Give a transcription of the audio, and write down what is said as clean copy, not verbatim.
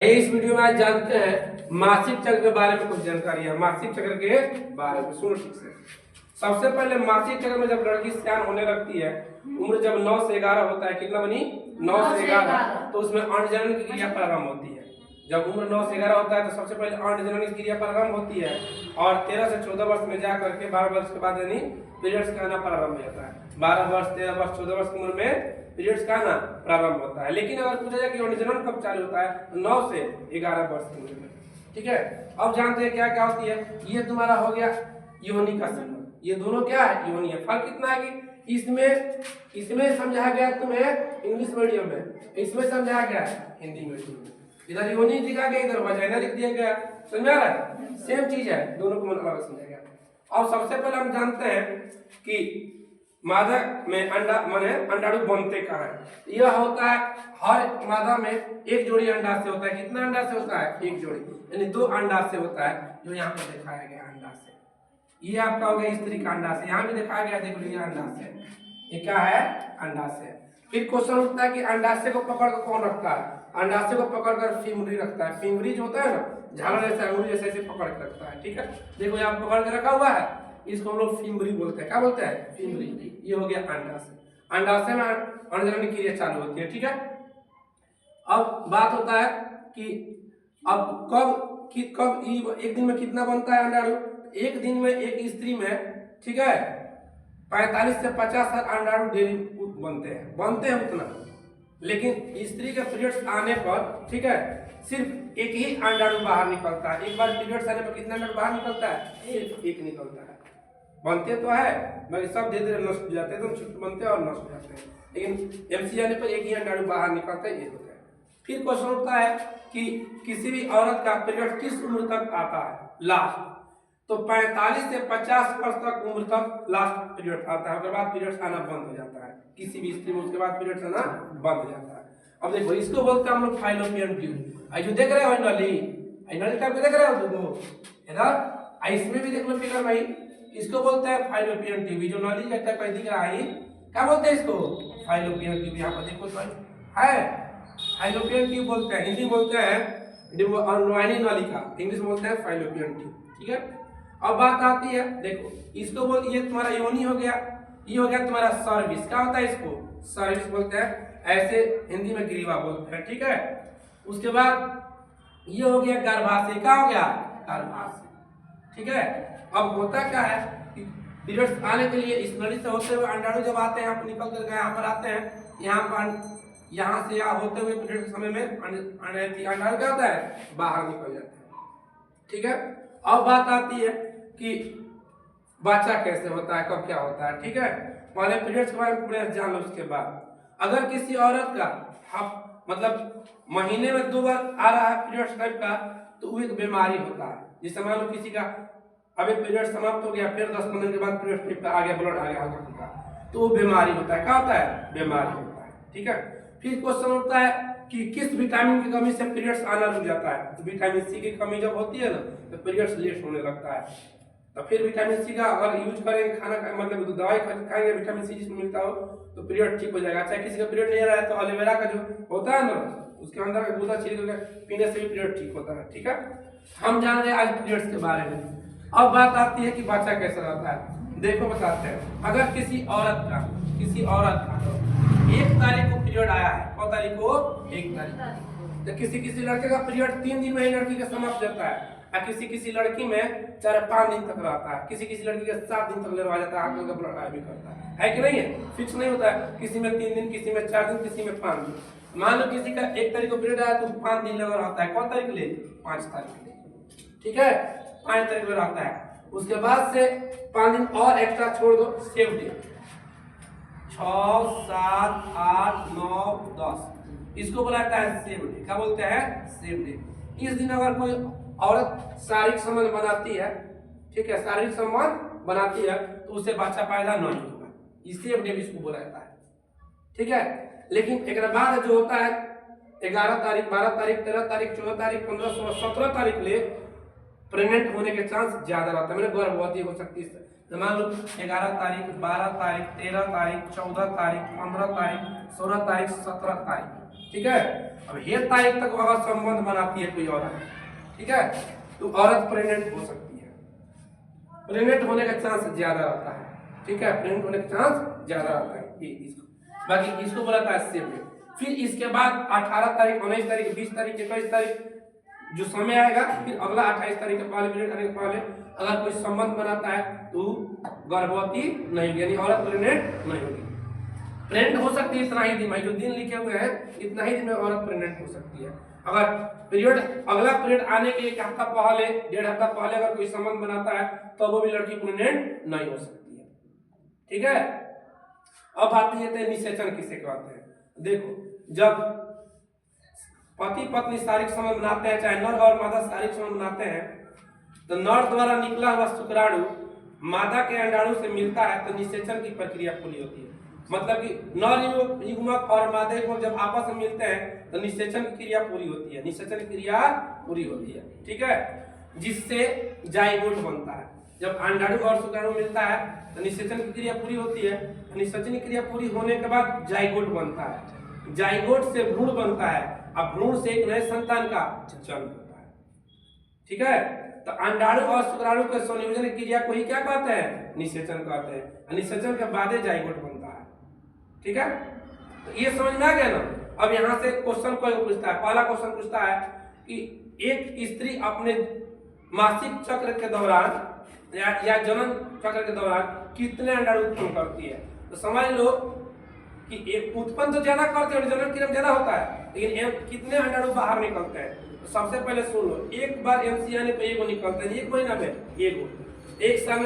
इस वीडियो में आज जानते हैं मासिक चक्र के बारे में कुछ जानकारी है। मासिक चक्र के बारे में सुनो ठीक से। सबसे पहले मासिक चक्र में जब लड़की स्नान होने लगती है, उम्र जब 9 से 11 होता है, कितना बनी 9 से 11, तो उसमें अंडजनन की क्रिया प्रारंभ होती है। जब उम्र 9 से 11 होता है तो सबसे पहले अंडजनन की क्रिया प्रारंभ होती है और 13 से 14 वर्ष में जा करके 12 वर्ष के बाद यानी पीरियड्स का आना प्रारंभ हो जाता है। 12 वर्ष 13 वर्ष 14 वर्ष की उम्र में पीरियड्स का आना प्रारंभ होता है। लेकिन अगर पूछा जाए कि अंडजनन कब चालू होता है तो 9 से 11 वर्ष की उम्र में। ठीक है, अब जानते हैं क्या क्या होती है। ये तुम्हारा हो गया योनि का सिंबल। ये दोनों क्या है, योनि है। फर्क कितना है कि इसमें समझाया गया तुम्हें इंग्लिश मीडियम में, इसमें समझाया गया है हिंदी मीडियम में। इधर योनि लिखा गया, इधर वजाइना लिख दिया गया। समझ में आ रहा है? सेम चीज है, दोनों को मतलब अलग समझाया गया। और सबसे पहले हम जानते हैं कि मादा में अंडा माने अंडाणु बनते कहाँ है। यह होता है हर मादा में एक जोड़ी अंडा से होता है। कितना अंडा से होता है? एक जोड़ी, यानी 2 अंडा से होता है, जो यहाँ पर दिखाया गया अंडा से। ये आपका हो गया स्त्री का अंडा से, यहाँ भी दिखाया गया, देख लीजिए अंडा से। ये क्या है? अंडा से। फिर क्वेश्चन उठता है कि अंडाशय को पकड़ कर कौन रखता है? अंडाशय को पकड़कर फिमरी रखता है। फिमरी जो होता है ना, झालर जैसा अंगुली जैसे ऐसे पकड़ के रखता है। ठीक है, देखो यहाँ पकड़ के रखा हुआ है, इसको हम लोग फिमरी बोलते हैं। क्या बोलते हैं? फिमरी। ये हो गया अंडाशय। अंडाशय में अंडजनन की क्रिया चालू होती है। ठीक है, अब बात होता है कि अब कब एक दिन में कितना बनता है अंडाणु? एक दिन में एक स्त्री में, ठीक है, 45 से 50 अंडाणु डेली बनते हैं उतना। लेकिन स्त्री के पीरियड्स आने पर, ठीक है, सिर्फ एक ही अंडाणु बाहर निकलता है। एक बार पीरियड्स आने पर कितना अंडाणु बाहर निकलता है? सिर्फ एक निकलता है। बनते तो है मगर सब धीरे धीरे नष्ट हो जाते हैं, एकदम छोटे बनते हैं और नष्ट हो जाते हैं। लेकिन एमसी आने पर एक ही अंडाणु बाहर निकलता है, ये होता है। फिर क्वेश्चन उठता है कि किसी भी औरत का पीरियड किस उम्र तक आता है? लास्ट। तो 45 से 50 वर्ष तक उम्र तक लास्ट पीरियड आता है, उसके बाद पीरियड्स आना बंद हो जाता है किसी भी स्त्री में। उसके बाद पीरियड्स आना बंद हो जाता है। अब देखो, इसको बोलते हैं हम लोग फाइलोपियन ट्यूब। आई जो देख रहे हो नली, नली टाइप देख रहे हो दो इधर, इसमें भी देख लो फिगर भाई, इसको बोलते हैं फाइलोपियन ट्यूब। जो नली टाइप का दिख रहा है, क्या बोलते हैं इसको? Fallopian tube. यहाँ पर देखो है, फाइलोपियन ट्यूब बोलते हैं। हिंदी बोलते हैं अनुवायनी नलिका, इंग्लिश बोलते हैं फाइलोपियन ट्यूब। ठीक है, अब बात आती है, देखो इसको बोल, ये तुम्हारा योनि हो गया, ये हो गया तुम्हारा सर्विस। क्या होता है इसको? सर्विस बोलते हैं, ऐसे हिंदी में ग्रीवा बोलते हैं। ठीक है, उसके बाद ये हो गया गर्भाशय। क्या हो गया? गर्भाशय। ठीक है, अब होता क्या है कि पीरियड्स आने के लिए इस नली से होते हुए अंडाणु जब आते हैं, यहाँ पर निकल कर यहाँ पर आते हैं, यहाँ से यहाँ होते हुए पीरियड के समय में अंडाणु क्या होता है? बाहर निकल जाता है। ठीक है, अब बात आती है कि बच्चा कैसे होता है, कब क्या होता है। ठीक है, पहले पीरियड्स के बारे में पूरे जान लो। उसके बाद अगर किसी औरत का मतलब महीने में 2 बार आ रहा है पीरियड्स टाइप का, तो वो एक बीमारी होता है। जैसे मान लो किसी का अभी पीरियड समाप्त हो गया, फिर 10-15 दिन के बाद पीरियड टाइप का आ गया, ब्लड आ गया हल्का फुल्का, तो वो बीमारी होता है। क्या होता है? बीमारी होता है। ठीक है, फिर क्वेश्चन उठता है कि किस विटामिन की कमी से पीरियड्स आना रुक जाता है? तो विटामिन सी की कमी जब होती है ना, तो पीरियड्स लेट होने लगता है। तो फिर विटामिन सी का अगर यूज करेंगे, खाना मतलब दवाई खाएंगे विटामिन सी जिसमें मिलता हो, तो पीरियड ठीक हो जाएगा। चाहे किसी का पीरियड नहीं आ रहा है तो एलोवेरा का जो होता है ना, उसके अंदर का गूदा छील कर पीने से भी पीरियड ठीक होता है। ठीक है, हम जान रहे हैं आज पीरियड्स के बारे में। अब बात आती है कि बच्चा कैसा रहता है। देखो बताते हैं, अगर किसी औरत का 1 तारीख को पीरियड आया है, कौन तारीख को? 1 तारीख। तो किसी लड़के का पीरियड 3 दिन में ही लड़की का समाप्त होता है, और किसी लड़की में 4-5 दिन तक रहता है, किसी लड़की के 7 दिन तक रह जाता है, आगे ब्लड आया भी करता है कि नहीं है? फिक्स नहीं होता है, किसी में 3 दिन, किसी में 4 दिन, किसी में 5 दिन। मान लो किसी का 1 तारीख को पीरियड आया तो 5 दिन लगा रहता है। कौन तारीख ले? 5 तारीख ले। ठीक है, 5 तारीख में रहता है। उसके बाद से 5 दिन और एक्स्ट्रा छोड़ दो, सेव डे 6, 7, 8, 9, 10, इसको बुलाता है सेव डे। क्या बोलते हैं? Save day. इस दिन अगर कोई औरत शारीरिक संबंध बनाती है, ठीक है, शारीरिक संबंध बनाती है, तो उसे बच्चा पैदा नहीं होगा। इसे सेव डे इसको बोला जाता है। ठीक है, लेकिन एक बाद जो होता है 11 तारीख, 12 तारीख, 13 तारीख, 14 तारीख, 15, 16, 17 तारीख ले प्रेग्नेंट होने के चांस ज्यादा रहता है, मैंने गर्भवती हो सकती है। मान लो 11 तारीख, 12 तारीख, 13 तारीख, 14 तारीख, 15 तारीख, 16 तारीख, 17 तारीख। ठीक है, अब हे तारीख तक अगर संबंध बनाती है कोई औरत, ठीक है, तो औरत प्रेग्नेंट हो सकती है, प्रेग्नेंट होने का चांस ज्यादा रहता है, ठीक है, प्रेग्नेंट होने का चांस ज्यादा रहता है ये इसको। बाकी इसको बोला था सेम। फिर इसके बाद 18 तारीख, 19 तारीख, 20 तारीख, 21 तारीख जो समय आएगा, फिर अगला 28 तारीख के पहले पीरियड आने के पहले अगर कोई संबंध बनाता है तो गर्भवती नहीं होगी, यानी औरत प्रेग्नेंट नहीं होगी। प्रेग्नेंट हो सकती है इतना ही दिन में, जो दिन लिखे हुए हैं इतना ही दिन में औरत प्रेग्नेंट हो सकती है। अगर पीरियड अगला पीरियड आने के 1 हफ्ता पहले, 1.5 हफ्ता पहले अगर कोई संबंध बनाता है तो वो भी लड़की प्रेग्नेंट नहीं हो सकती है, ठीक है। अब आती है निषेचन किसे कहते हैं। देखो, जब पति पत्नी शारीरिक संबंध बनाते हैं, चाहे नर और मादा शारीरिक संबंध बनाते हैं, तो नर द्वारा निकला हुआ शुक्राणु मादा के अंडाणु से मिलता है तो निषेचन की प्रक्रिया पूरी होती है। मतलब कि नर युग्मक और मादा युग्मक जब आपस में मिलते हैं तो निषेचन की क्रिया पूरी होती है, निषेचन की क्रिया पूरी होती है, ठीक है, जिससे जाइगोट बनता है। जब अंडाणु और शुक्राणु मिलता है तो निषेचन की क्रिया पूरी होती है, निषेचन की क्रिया पूरी होने के बाद जाइगोट बनता है, जाइगोट से भ्रूण बनता है, अब भ्रूण से एक नए संतान का जन्म होता है, ठीक है। तो अंडाणु और शुक्राणु के संयोजन की क्रिया को ही क्या कहते हैं, निषेचन कहते हैं। निषेचन के बाद जाइगोट बनता है, ठीक है। तो ये समझ में आ गया ना। अब यहाँ से क्वेश्चन कोई पूछता है, पहला क्वेश्चन पूछता है कि एक स्त्री अपने मासिक चक्र के दौरान या जनन चक्र के दौरान कितने अंडाणु उत्पन्न करती है। तो समझ लो कि एक उत्पन्न तो ज्यादा करते हैं, जनन क्रिया ज्यादा होता है, लेकिन कितने अंडाणु बाहर निकलते हैं। तो सबसे पहले सुन लो, एक बार एमसी आने पे एगो निकलते हैं, 1 महीना में एगो, एक साल में